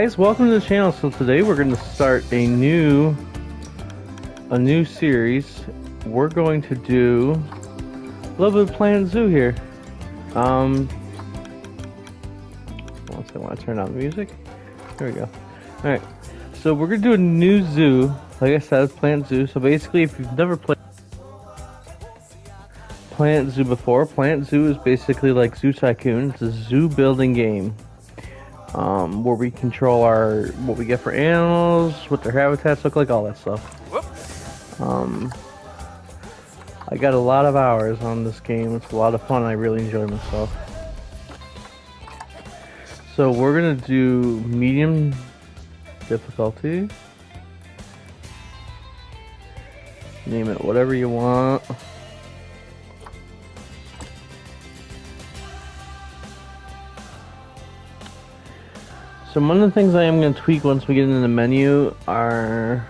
guys, welcome to the channel. So today we're going to start a new series. We're going to do a little bit of Planet Zoo here. Once I want to turn on the music. There we go. Alright, so we're going to do a new zoo. Like I said, it's Planet Zoo. So basically, if you've never played Planet Zoo before, Planet Zoo is basically like Zoo Tycoon. It's a zoo building game. Where we control what we get for animals, what their habitats look like, all that stuff. I got a lot of hours on this game. It's a lot of fun. I really enjoy myself. So we're gonna do medium difficulty. Name it whatever you want. So one of the things I am going to tweak once we get into the menu are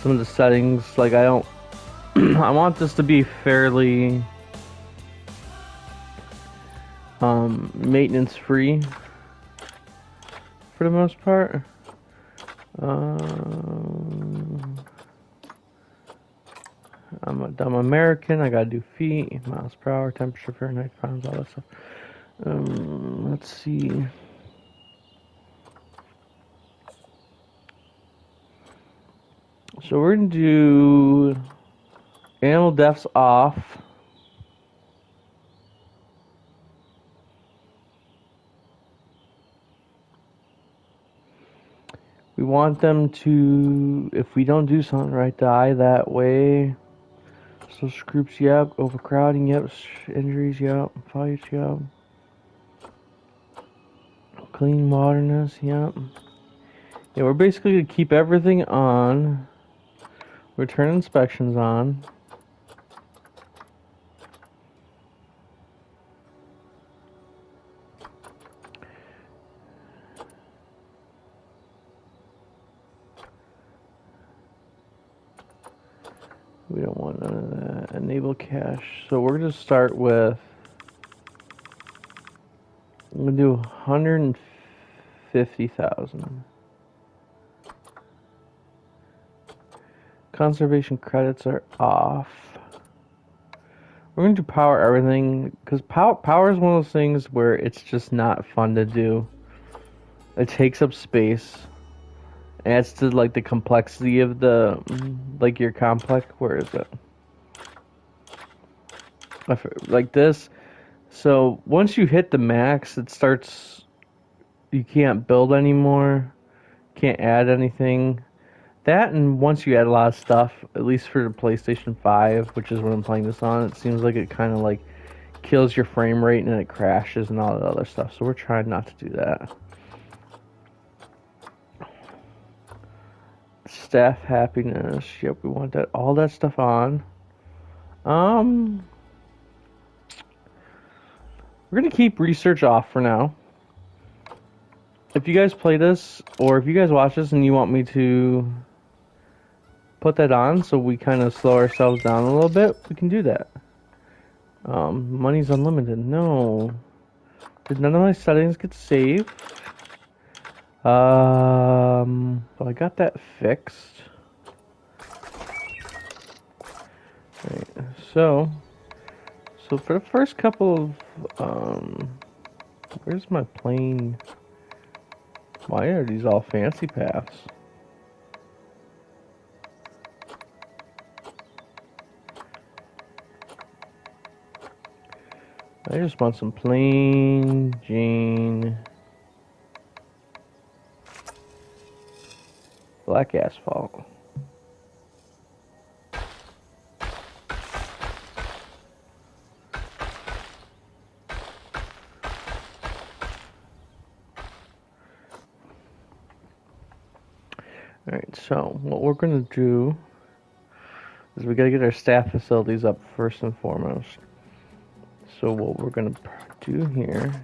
some of the settings. Like I want this to be fairly maintenance free for the most part. I'm American. I gotta do feet, miles per hour, temperature, Fahrenheit, pounds, all that stuff. Let's see. So we're going to do animal deaths off. We want them to, if we don't do something right, die that way. Social groups, yep. Overcrowding, yep. Injuries, yep. Fights, yep. Clean waterness, yep. Yeah, we're basically going to keep everything on. Return inspections on. We don't want none of that. Enable cache. So we're going to start with, I'm going to do 150,000. Conservation credits are off. We're going to power everything because power is one of those things where it's just not fun to do. It takes up space. Adds to like the complexity of the your complex. Where is it? Like this. So once you hit the max, it starts. You can't build anymore. Can't add anything. That, and once you add a lot of stuff, at least for the PlayStation 5, which is what I'm playing this on, it seems like it kind of like kills your frame rate and it crashes and all that other stuff. So we're trying not to do that. Staff happiness. Yep, we want that, all that stuff on. We're gonna keep research off for now. If you guys play this, or if you guys watch this and you want me to put that on so we kind of slow ourselves down a little bit, we can do that. Money's unlimited. No. Did none of my settings get saved? Well, I got that fixed. Right. So for the first couple of, where's my plane? Why are these all fancy paths? I just want some plain Jane black asphalt. Alright, so what we're going to do is we got to get our staff facilities up first and foremost. So what we're going to do here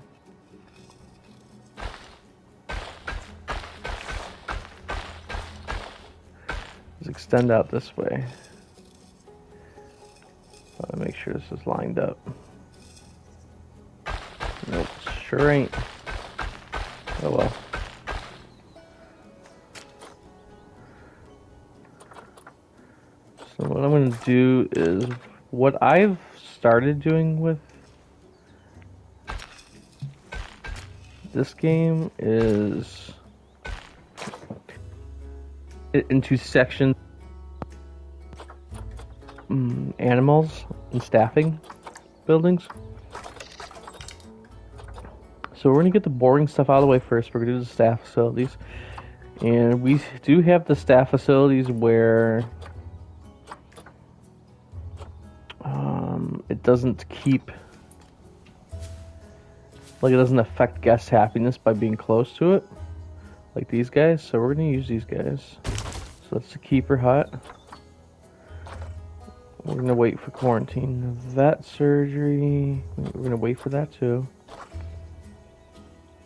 is extend out this way. Make sure this is lined up. Nope, sure ain't. Oh well. do is what I've started doing with this game is into sections, animals and staffing buildings. So we're gonna get the boring stuff out of the way first. We're gonna do the staff facilities, and we do have the staff facilities where it doesn't keep, like, it doesn't affect guest happiness by being close to it, like these guys. So we're gonna use these guys. So that's the keeper hut. We're gonna wait for quarantine. Vet surgery, we're gonna wait for that too.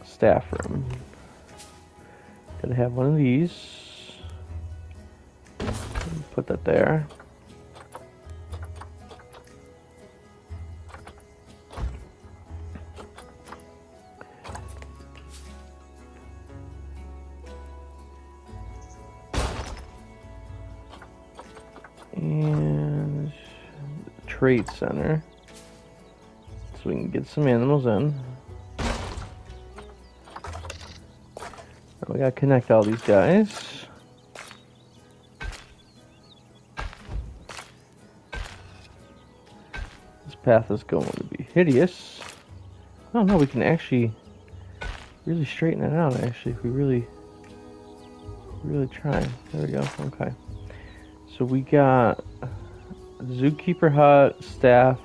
Staff room. Gotta have one of these. Put that there. And trade center, so we can get some animals in. We gotta connect all these guys. This path is going to be hideous. Oh no, we can actually really straighten it out, actually, if we really try. There we go. Okay. So we got zookeeper hut, staff.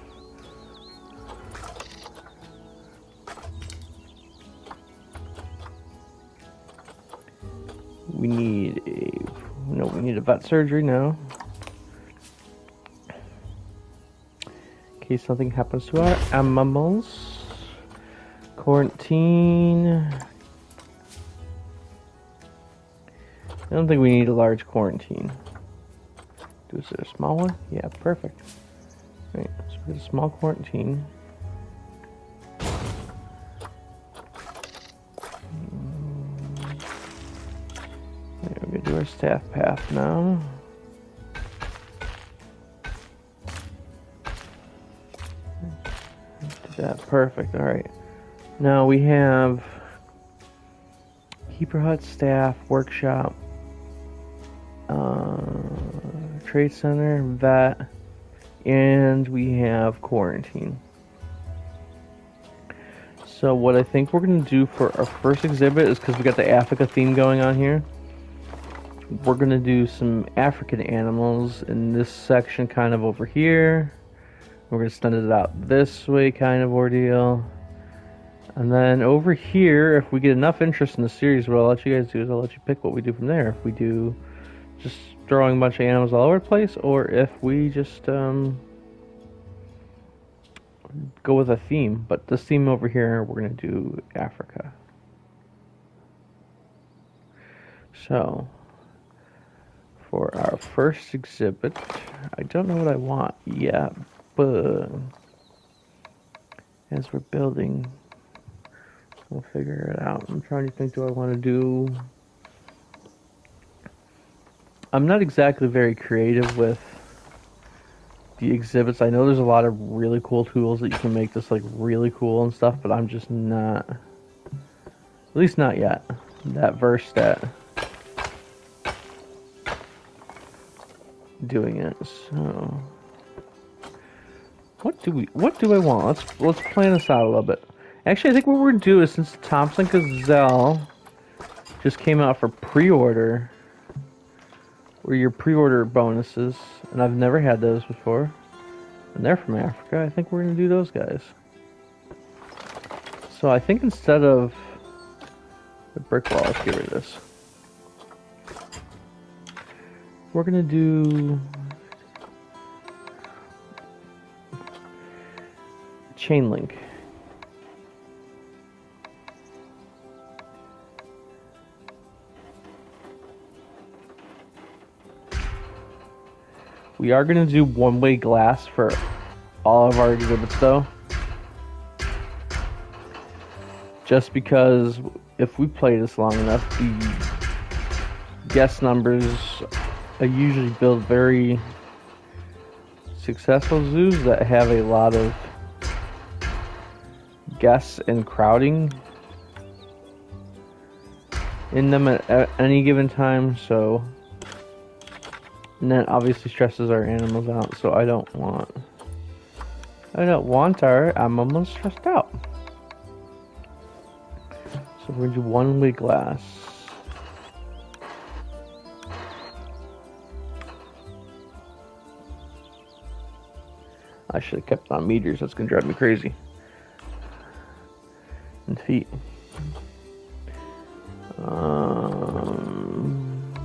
We need a vet surgery now. In case something happens to our animals. Quarantine. I don't think we need a large quarantine. Is there a small one? Yeah, perfect. Right, so we got a small quarantine. We're gonna do our staff path now. Did that, perfect. All right. Now we have keeper hut, staff, workshop. Trade center, vet, and we have quarantine. So what I think we're going to do for our first exhibit is, because we got the Africa theme going on here, we're going to do some African animals in this section kind of over here. We're going to extend it out this way kind of ordeal. And then over here, if we get enough interest in the series, what I'll let you guys do is I'll let you pick what we do from there. If we do just throwing a bunch of animals all over the place, or if we just go with a theme. But this theme over here, we're going to do Africa. So, for our first exhibit, I don't know what I want yet, but as we're building, we'll figure it out. I'm trying to think, do I want to do... I'm not exactly very creative with the exhibits. I know there's a lot of really cool tools that you can make this like really cool and stuff, but I'm just not, at least not yet, that versed at doing it. So what do I want? Let's plan this out a little bit. Actually, I think what we're gonna do is, since the Thompson Gazelle just came out for pre-order, or your pre-order bonuses, and I've never had those before, and they're from Africa, I think we're going to do those guys. So I think instead of the brick wall, let's get rid of this. We're going to do chain link. We are going to do one-way glass for all of our exhibits, though. Just because if we play this long enough, the guest numbers usually build very successful zoos that have a lot of guests and crowding in them at any given time, so, and that obviously stresses our animals out, so I don't want our animals stressed out. So we're gonna do one-way glass. I should have kept on meters, that's gonna drive me crazy. And feet.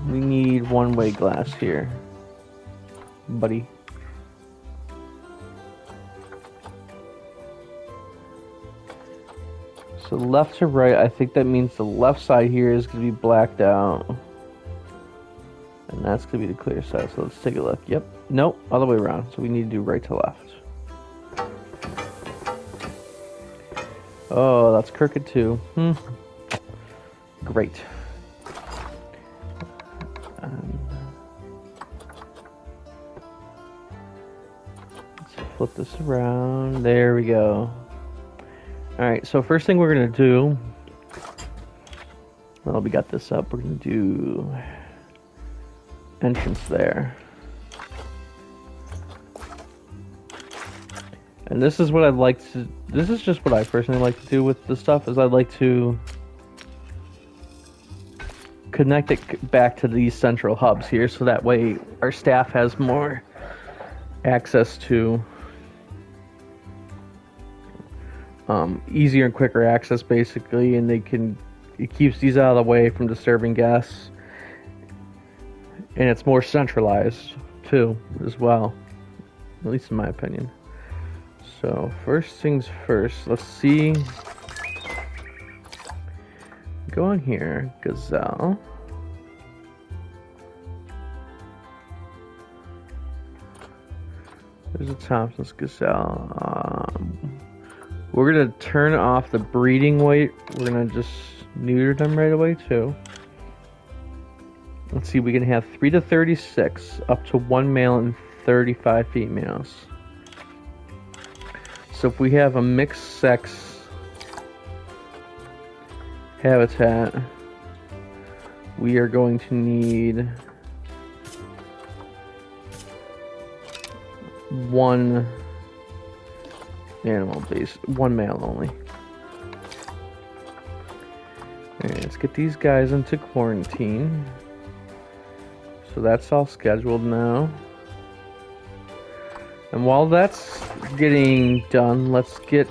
We need one-way glass here, buddy. So left to right, I think that means the left side here is going to be blacked out. And that's going to be the clear side, so let's take a look. Yep, nope, other way around. So we need to do right to left. Oh, that's crooked too. Great. Let's flip this around. There we go. Alright, so first thing we're going to do, well, we got this up, we're going to do entrance there. And this is what I'd like to, this is just what I personally like to do with the stuff, is I'd like to connect it back to these central hubs here, so that way our staff has more access to easier and quicker access, basically, and it keeps these out of the way from disturbing guests, and it's more centralized too as well, at least in my opinion. So first things first, let's see, go on here, Gazelle. There's a Thompson Gazelle. We're going to turn off the breeding weight. We're going to just neuter them right away too. Let's see, we can have 3 to 36, up to 1 male and 35 females. So if we have a mixed sex habitat, we are going to need 1 animal base, 1 male only. Alright, let's get these guys into quarantine. So that's all scheduled now. And while that's getting done, let's get...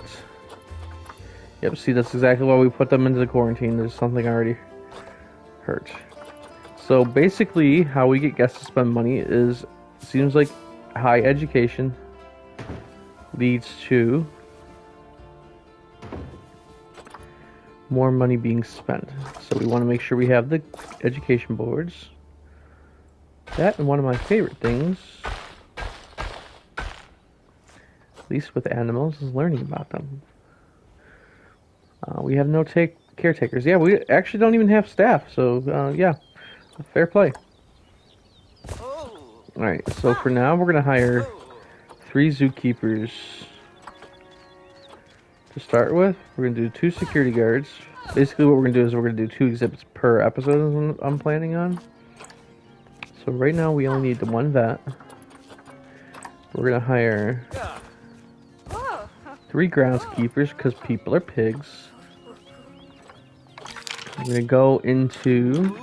Yep, see, that's exactly why we put them into the quarantine. There's something already hurt. So basically, how we get guests to spend money is, seems like high education leads to more money being spent. So we want to make sure we have the education boards. That, and one of my favorite things, at least with animals, is learning about them. We have no caretakers. Yeah, we actually don't even have staff, so yeah, fair play. Alright, so for now we're going to hire 3 zookeepers to start with. We're going to do 2 security guards. Basically what we're going to do is we're going to do 2 exhibits per episode, I'm planning on. So right now we only need the 1 vet. We're going to hire 3 groundskeepers because people are pigs. We're going to go into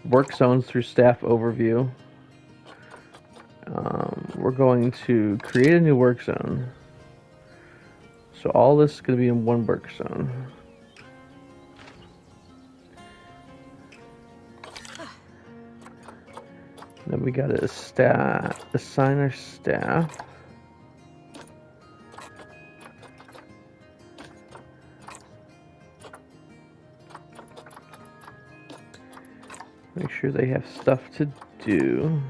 work zones through staff overview. We're going to create a new work zone. So all this is going to be in 1 work zone. Then we got to assign our staff. Make sure they have stuff to do.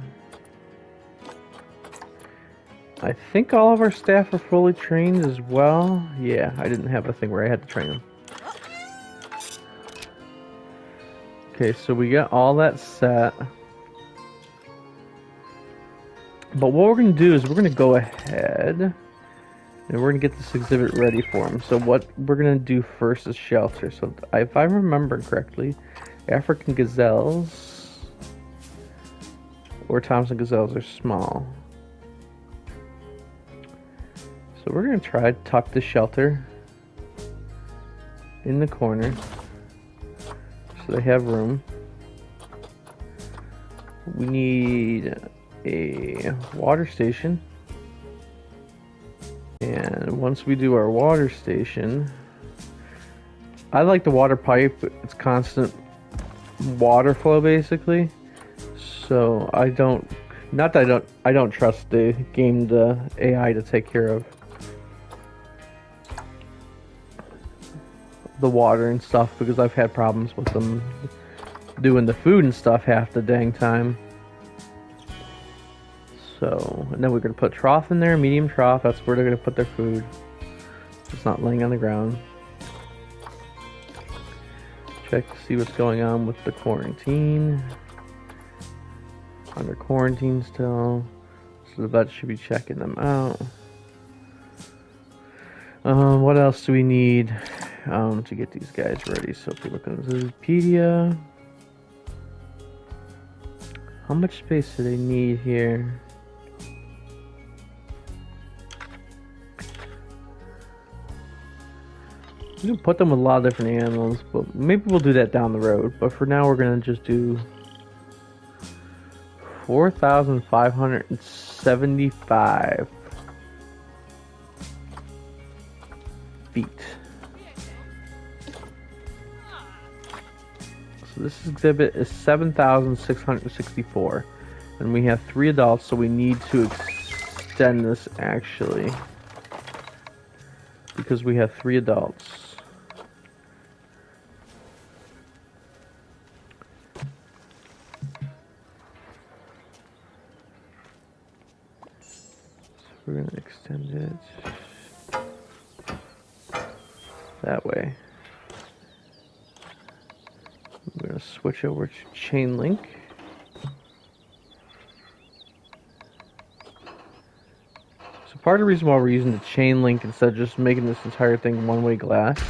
I think all of our staff are fully trained as well. Yeah, I didn't have a thing where I had to train them. Okay, so we got all that set. But what we're going to do is we're going to go ahead and we're going to get this exhibit ready for him. So what we're going to do first is shelter. So if I remember correctly, African gazelles or Thompson gazelles are small. So we're going to try to tuck the shelter in the corner so they have room. We need a water station, and once we do our water station, I like the water pipe. It's constant water flow basically, so I don't trust the game, the AI, to take care of the water and stuff, because I've had problems with them doing the food and stuff half the dang time. So, and then we're going to put trough in there, medium trough, that's where they're going to put their food. It's not laying on the ground. Check to see what's going on with the quarantine. Under quarantine still. So the vet should be checking them out. What else do we need to get these guys ready? So if we look on Zoopedia, how much space do they need here? You can put them with a lot of different animals, but maybe we'll do that down the road. But for now, we're going to just do 4,575 feet. So this exhibit is 7,664. And we have 3 adults, so we need to extend this actually, because we have 3 adults. We're going to extend it that way. We're going to switch over to chain link. So part of the reason why we're using the chain link instead of just making this entire thing one-way glass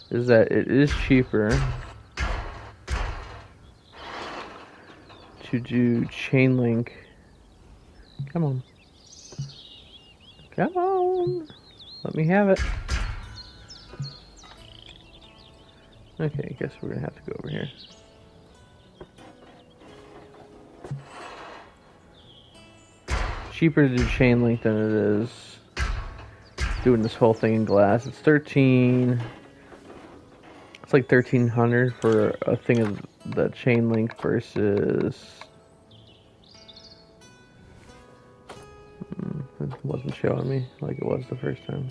is that it is cheaper to do chain link. Come on. Come on, let me have it. Okay, I guess we're gonna have to go over here. Cheaper to do chain link than it is doing this whole thing in glass. It's 13. It's like 1,300 for a thing of the chain link versus. It wasn't showing me like it was the first time.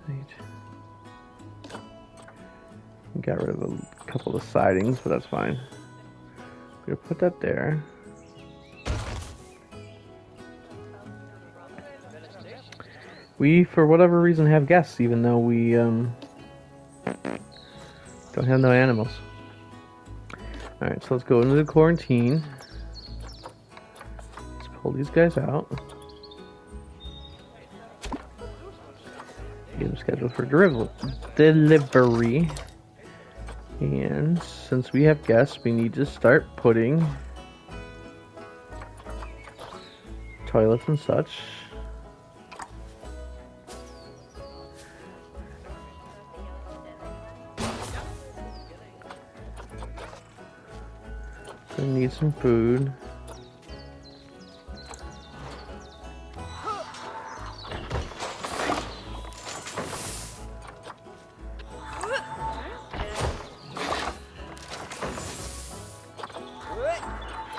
Right. Got rid of a couple of sidings, but that's fine. We're gonna put that there. We, for whatever reason, have guests, even though we don't have no animals. Alright, so let's go into the quarantine. Let's pull these guys out. Get them scheduled for delivery. And since we have guests, we need to start putting toilets and such. I need some food.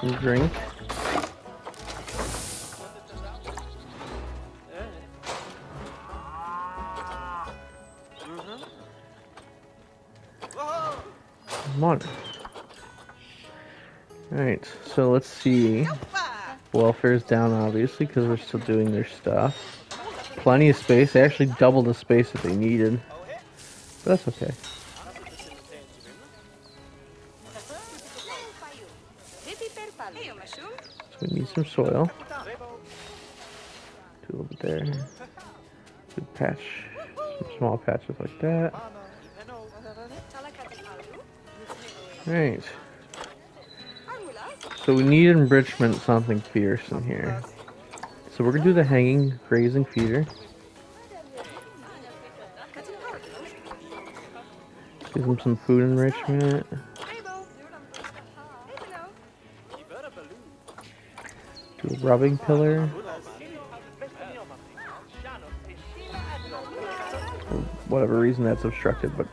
Some drink. Come on. Alright, so let's see. Welfare's down, obviously, because we're still doing their stuff. Plenty of space. They actually doubled the space that they needed. But that's okay. So we need some soil. Do a little bit there. Good patch. Some small patches like that. Alright. So we need enrichment something fierce in here. So we're gonna do the hanging grazing feeder. Give them some food enrichment. Do a rubbing pillar. For whatever reason that's obstructed, but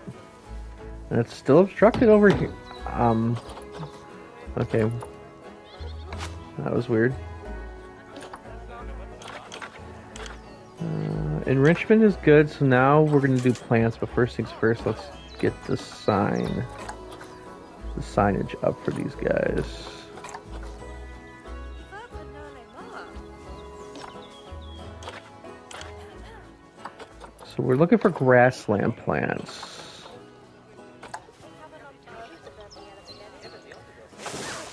and it's still obstructed over here. Okay. That was weird. Enrichment is good, so now we're gonna do plants, but first things first, let's get the signage up for these guys. So we're looking for grassland plants.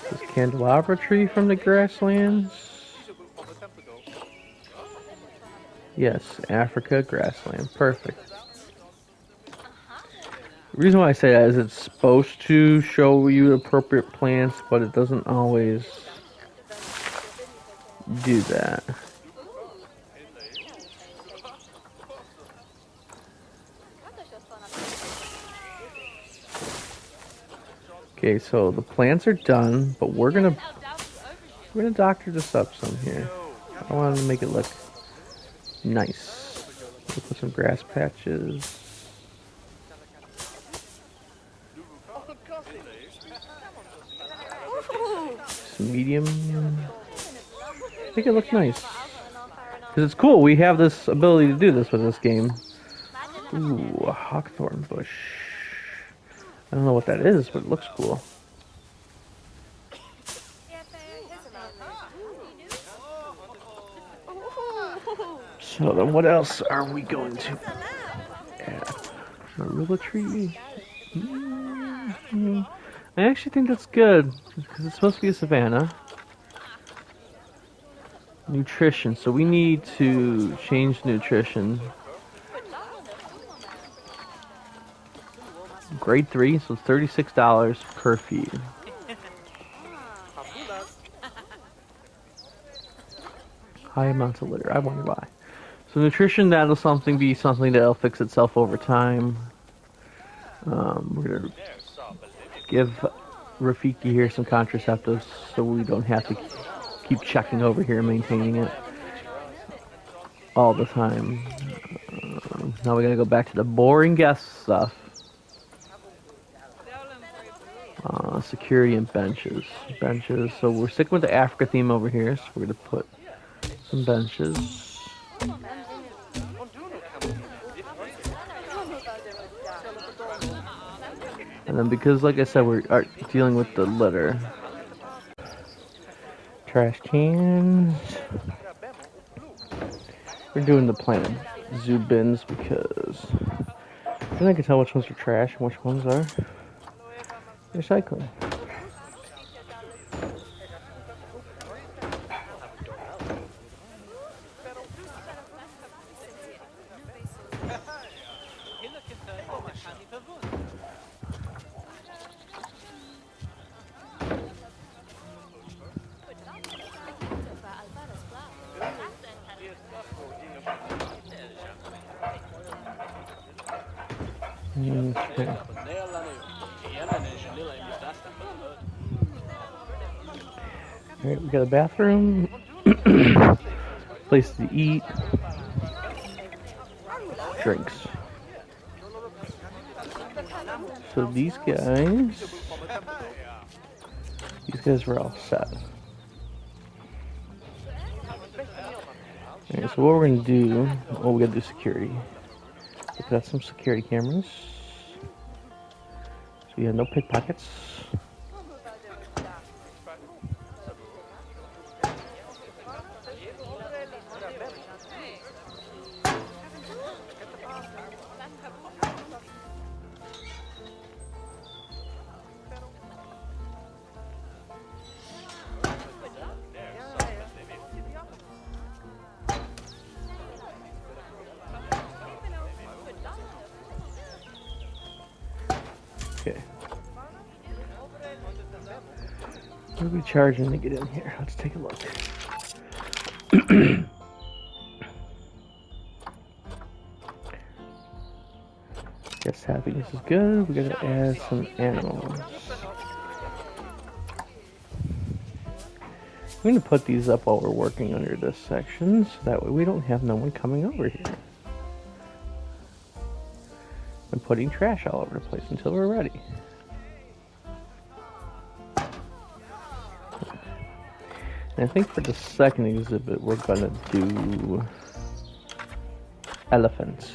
This candelabra tree from the grasslands. Yes, Africa grassland. Perfect. The reason why I say that is it's supposed to show you appropriate plants, but it doesn't always do that. Okay, so the plants are done, but we're gonna doctor this up some here. I want to make it look nice. We'll put some grass patches. Some medium. Make it look nice. Because it's cool. We have this ability to do this with this game. Ooh, a hawthorn bush. I don't know what that is, but it looks cool. So then what else are we going to add? Marula tree. I actually think that's good because it's supposed to be a savanna. Nutrition. So we need to change nutrition. Grade 3, so $36 per feed. High amounts of litter. I wonder why. So nutrition, that'll be something that'll fix itself over time. We're gonna give Rafiki here some contraceptives so we don't have to keep checking over here and maintaining it all the time. Now we're gonna go back to the boring guest stuff. Security and benches. So we're sticking with the Africa theme over here, so we're gonna put some benches. And then because, like I said, we're dealing with the litter. Trash cans. We're doing the planted zoo bins because then I can tell which ones are trash and which ones are recycling. Okay. Alright, we got a bathroom, place to eat, drinks. So these guys were all set. Alright, so what we're gonna do, we gotta do security. We've got some security cameras. So we have no pickpockets. What are we charging to get in here? Let's take a look. Guess happiness is good. We gotta add some animals. I'm gonna put these up while we're working under this section, so that way we don't have no one coming over here. I'm putting trash all over the place until we're ready. And I think for the second exhibit, we're gonna do elephants.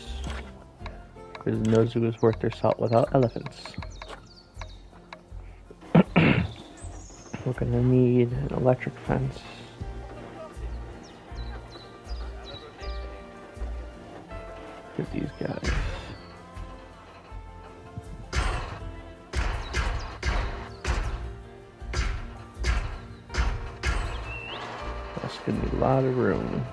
Because no zoo is worth their salt without elephants. We're gonna need an electric fence. For these guys. That's gonna be a lot of room.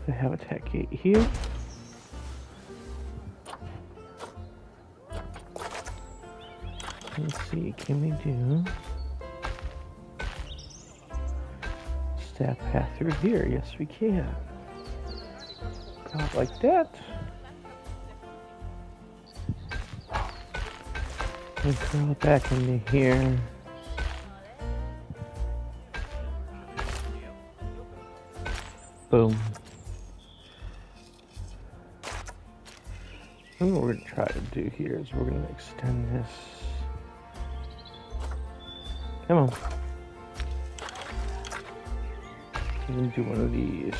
The habitat gate here. Let's see, can we do staff path through here? Yes, we can. Go out like that. And curl it back into here. Boom. And what we're going to try to do here is we're going to extend this. Come on. I'm going to do one of these.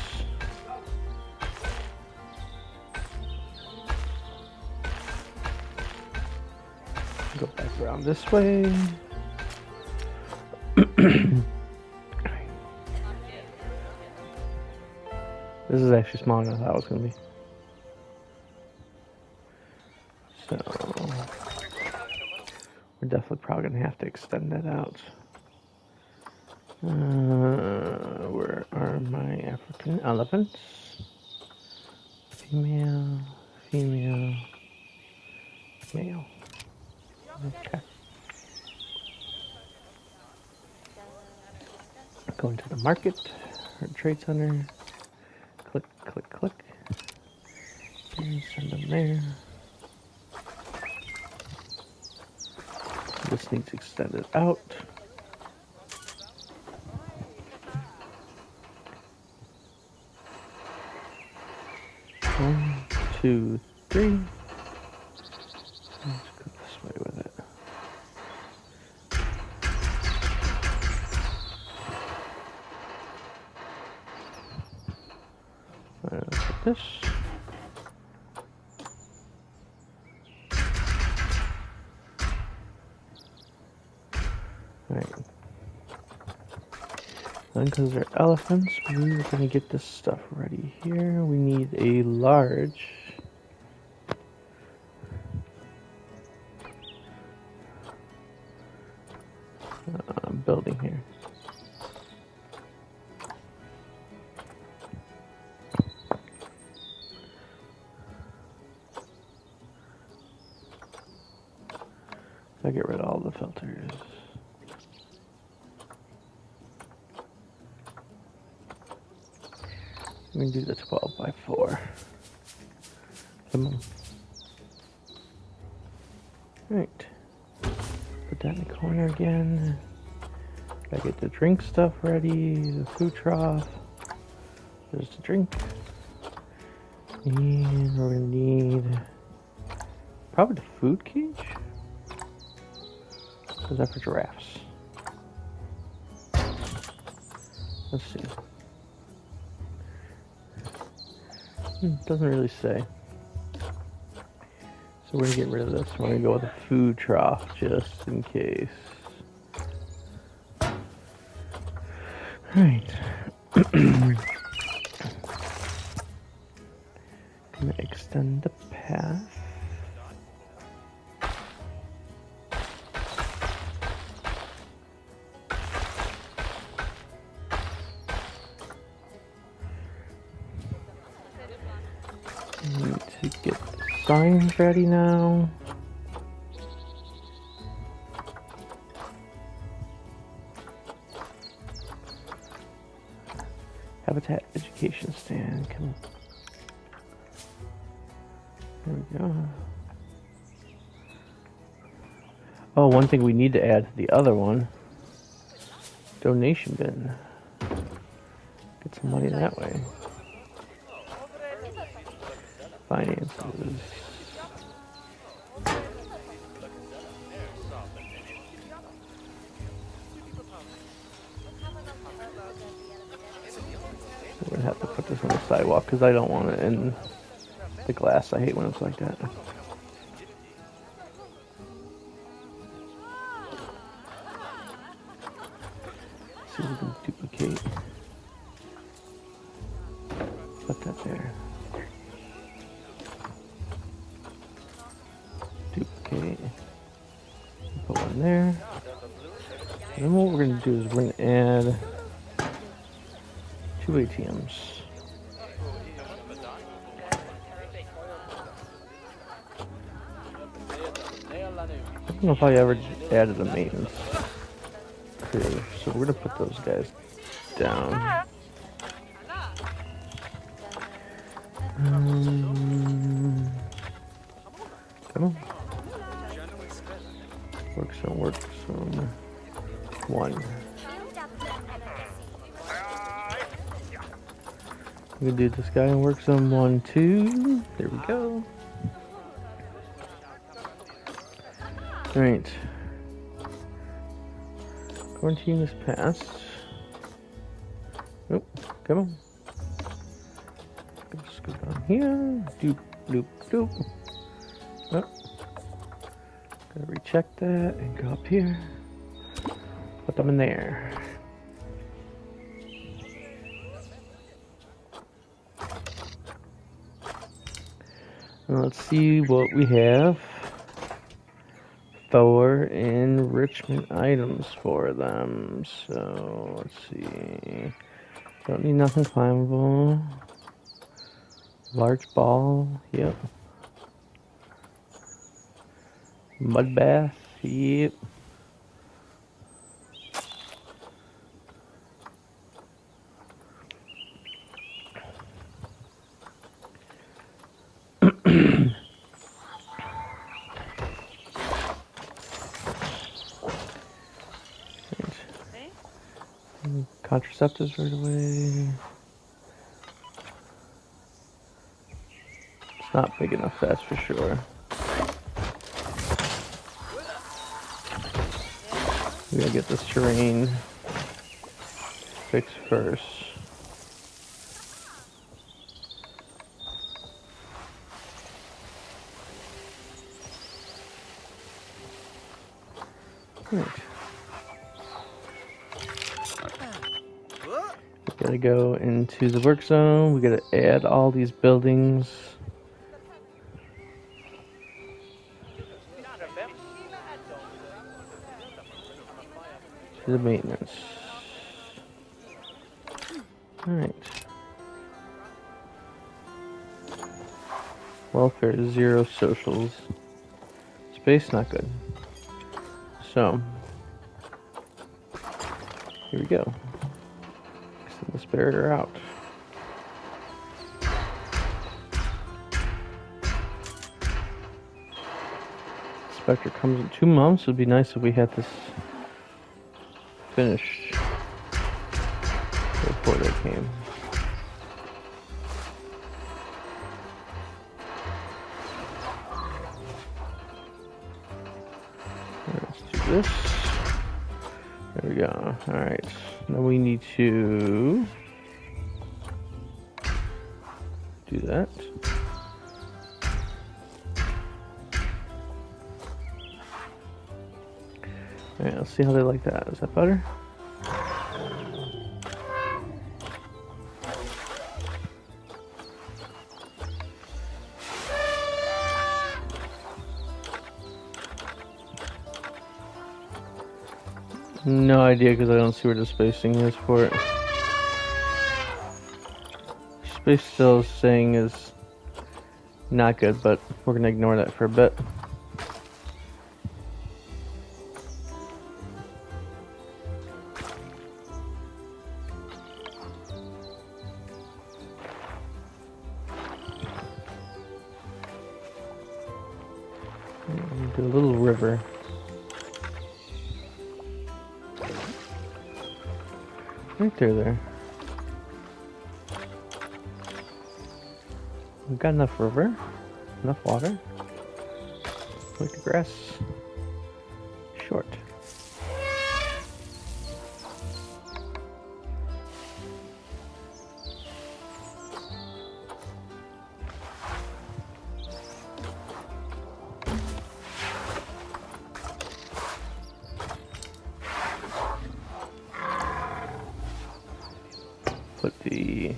Go back around this way. This is actually smaller than I thought it was going to be. So, we're definitely probably going to have to extend that out. Where are my African elephants? Female, female, male. Okay. Go into the market, or trade center. Click, click, click. And send them there. This needs extended out. One, two, three. Let's go this way with it. Let's put this. Right. Then, because they're elephants, we're going to get this stuff ready here. We need a large building here. I'll get rid of all the filters. We can do the 12 by 4. Come on. Right. Put that in the corner again. Gotta get the drink stuff ready. The food trough. There's the drink. And we're gonna need probably the food cage. Is that for giraffes? Let's see. Doesn't really say. So we're gonna get rid of this. We're gonna go with a food trough just in case. Alright. Gonna extend the path. Need to get the signs ready now. Habitat education stand. Come on. There we go. Oh, one thing we need to add to the other one. Donation bin. Get some money that way. Finances. We're gonna have to put this on the sidewalk because I don't want it in the glass. I hate when it's like that. See if we can duplicate. Put that there. Duplicate. Put one there. And then what we're going to do is we're going to add 2 ATMs. I don't know if I ever added a maintenance crew, so we're going to put those guys down. Come on. Work some. 1. We can do this guy and work some 1, 2. There we go. Alright. Quarantine is passed. Oh, come on. Let's go down here. Doop, doop, doop. Oh. Gotta recheck that and go up here. Put them in there. Now let's see what we have for enrichment items for them. So let's see. Don't need nothing climbable. Large ball, yep. Mud bath, yep. Contraceptives right away. It's not big enough, that's for sure. We gotta get this terrain fixed first. Right. We gotta go into the work zone. We gotta add all these buildings. To the maintenance. Alright. Welfare 0, socials. Space not good. So here we go. Send this barrier out. Inspector comes in 2 months. It'd be nice if we had this finished before they came. Let's do this. There we go. Alright. Now we need to do that. Alright, let's see how they like that. Is that better? No idea because I don't see where the spacing is for it. Space still saying is not good, but we're gonna ignore that for a bit. Do a little river. Right there. We've got enough river, enough water. Make the grass short. Put the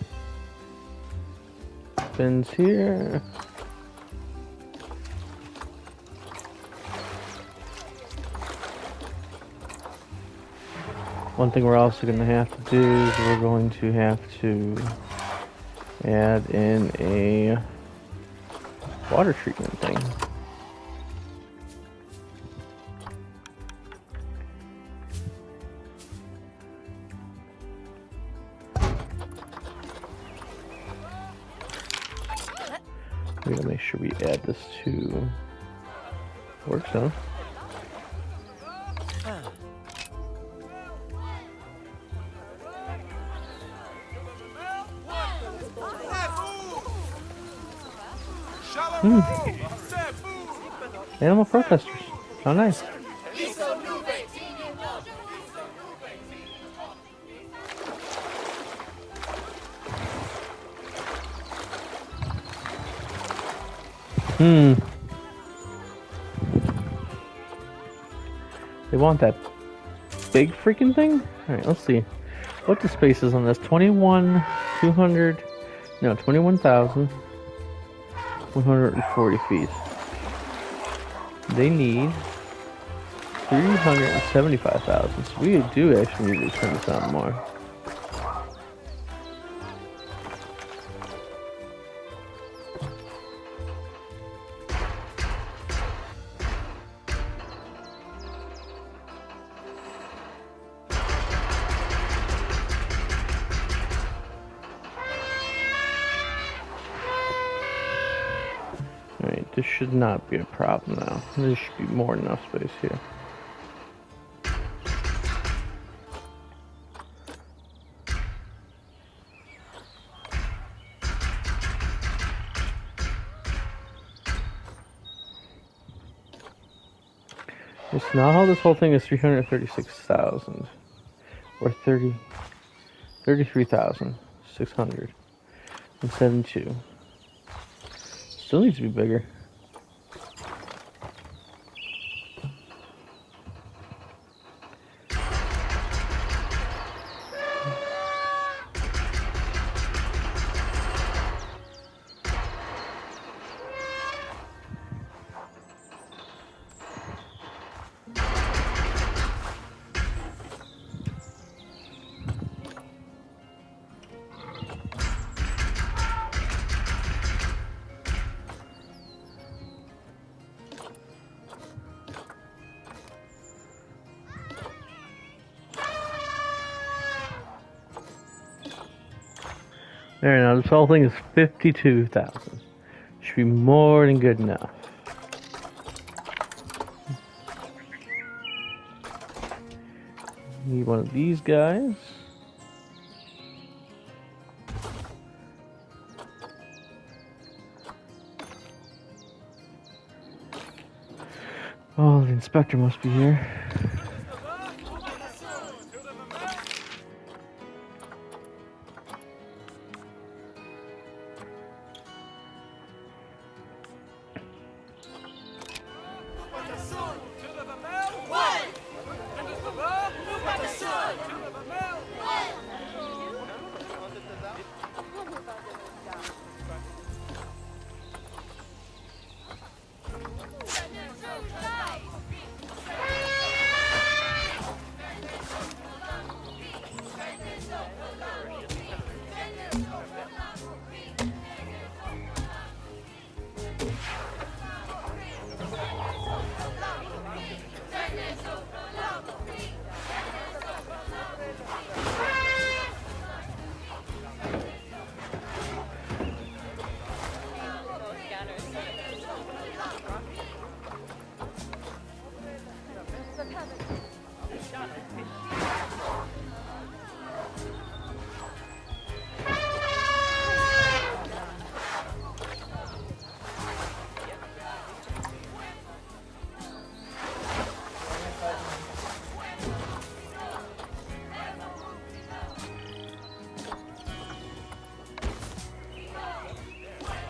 bins here. One thing we're also going to have to do is we're going to have to add in a water treatment thing. We gotta make sure we add this to work zone. Animal protesters. How nice. They want that big freaking thing? Alright, let's see. What the space is on this? 21,140 feet. They need 375,000. So we do actually need to turn this on more. Alright, this should not be a problem now. There should be more than enough space here. It's not how this whole thing is 336,000 or 33,672. Still needs to be bigger. There, now this whole thing is 52,000. Should be more than good enough. Need one of these guys. Oh, the inspector must be here.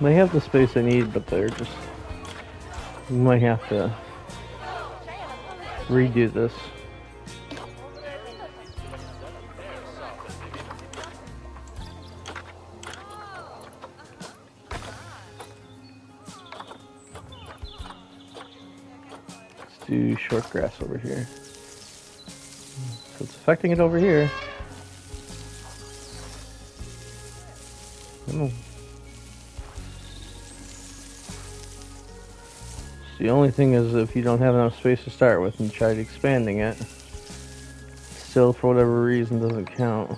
They have the space I need, but they're just... We might have to redo this. Let's do short grass over here. So it's affecting it over here. Oh. The only thing is if you don't have enough space to start with and you tried expanding it, still for whatever reason doesn't count.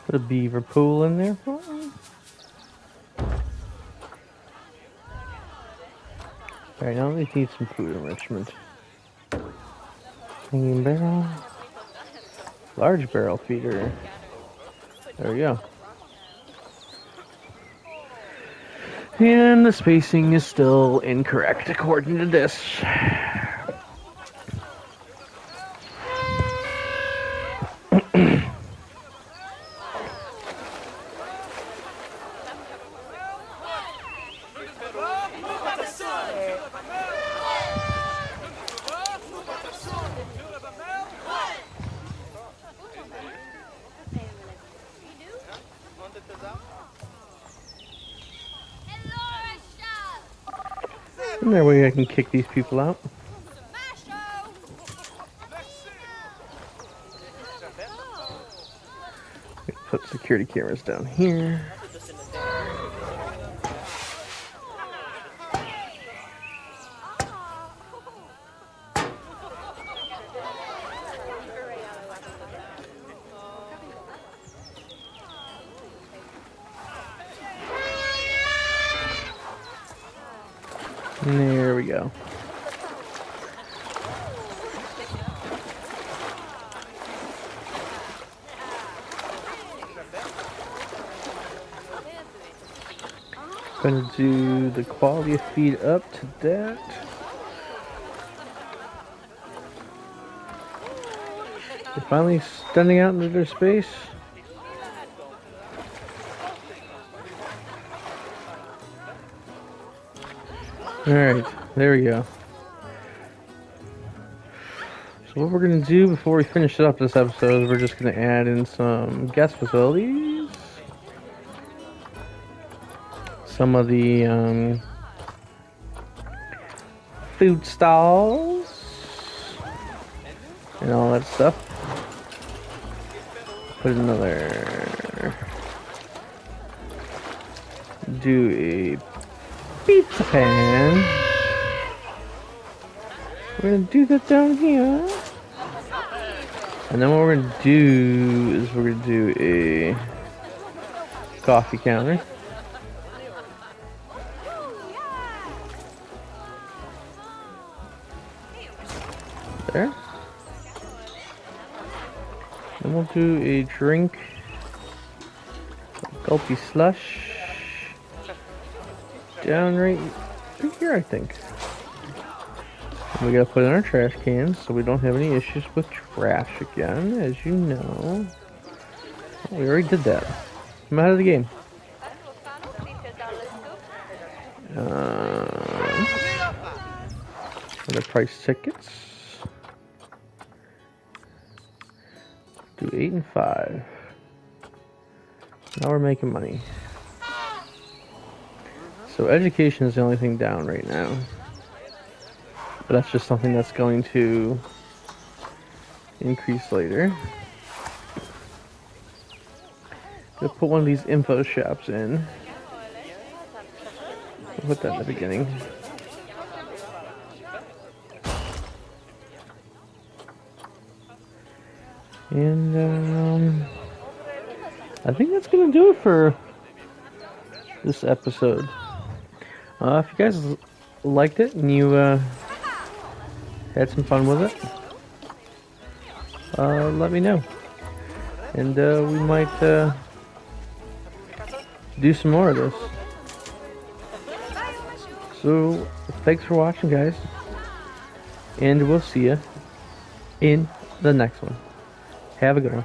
Put a beaver pool in there for me. Alright, now they need some food enrichment. Hanging barrel. Large barrel feeder. There we go. And the spacing is still incorrect according to this. And that way I can kick these people out. Put security cameras down here. There we go. Gonna do the quality of feed up to that. They're finally standing out into their space. Alright, there we go. So what we're going to do before we finish up this episode is we're just going to add in some guest facilities. Some of the food stalls and all that stuff. Put another... Do a pizza pan. We're gonna do that down here. And then what we're gonna do is we're gonna do a coffee counter. There. Then we'll do a drink. Gulpy slush. Down right here, I think. And we gotta put in our trash cans so we don't have any issues with trash again, as you know. Oh, we already did that. I'm out of the game. Other price tickets. Do 8 and 5. Now we're making money. So education is the only thing down right now. But that's just something that's going to increase later. to put one of these info shops in. I'll put that in the beginning. And I think that's gonna do it for this episode. If you guys liked it and you had some fun with it, let me know, and we might do some more of this. So thanks for watching, guys, and we'll see you in the next one. Have a good one.